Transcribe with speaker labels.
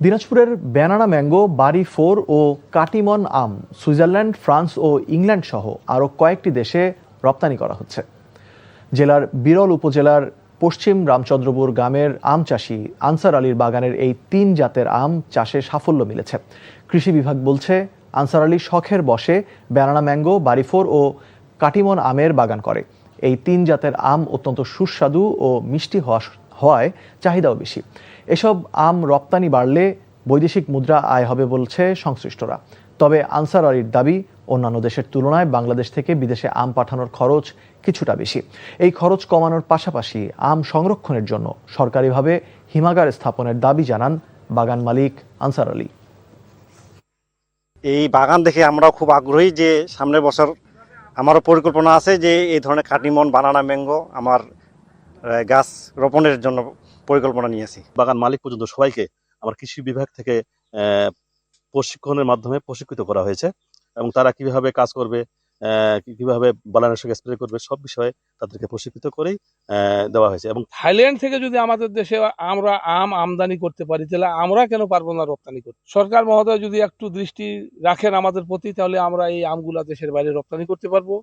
Speaker 1: দিনাজপুরের banana mango, বাড়ি 4 ও কাটিমন আম Switzerland, France ও England সহ আরও কয়েকটি দেশে রপ্তানি করা হচ্ছে। জেলার বিরল উপজেলার পশ্চিম রামচন্দ্রপুর গ্রামের আম চাষি আনসার আলীর বাগানের এই 3 জাতের আম চাষে সাফল্য মিলেছে। কৃষি বিভাগ বলছে, আনসার আলী শখের বশে ব্যানানা ম্যাঙ্গো, বাড়ি 4 ও কাটিমন আমের বাগান করে। এই 3 জাতের আম অত্যন্ত সুস্বাদু ও মিষ্টি হওয়ায় চাহিদাও বেশি। এসব আম রপ্তানি বাড়লে বৈদেশিক মুদ্রা আয় হবে বলছে সংশ্লিষ্টরা। তবে আনসার আলীর দাবি, অন্যান্য দেশের তুলনায় বাংলাদেশ থেকে বিদেশে আম পাঠানোর খরচ কিছুটা বেশি। এই খরচ কমানোর পাশাপাশি আম সংরক্ষণের জন্য সরকারিভাবে হিমাগার স্থাপনের দাবি জানান বাগান মালিক আনসার আলী।
Speaker 2: এই বাগান দেখে আমরাও খুব আগ্রহী যে সামনের বছর আমারও পরিকল্পনা আছে যে এই ধরনের কাটিমন, বানানা ম্যাঙ্গো আমার গাছ রোপণের জন্য পরিকল্পনা নিয়েছি।
Speaker 3: বাগান মালিক পর্যন্ত সবাইকে আমার কৃষি বিভাগ থেকে প্রশিক্ষণের মাধ্যমে প্রশিক্ষিত করা হয়েছে এবং তারা কিভাবে কাজ করবে, কিভাবে বালানাশক স্প্রে করবে, সব বিষয়ে তাদেরকে প্রশিক্ষিত করেই দেওয়া হয়েছে। এবং
Speaker 4: থাইল্যান্ড থেকে যদি আমাদের দেশে আমরা আম আমদানি করতে পারি, তাহলে আমরা কেন পারবো না রপ্তানি করতে? সরকার মহোদয় যদি একটু দৃষ্টি রাখেন আমাদের প্রতি, তাহলে আমরা এই আমগুলা দেশের বাইরে রপ্তানি করতে পারবো।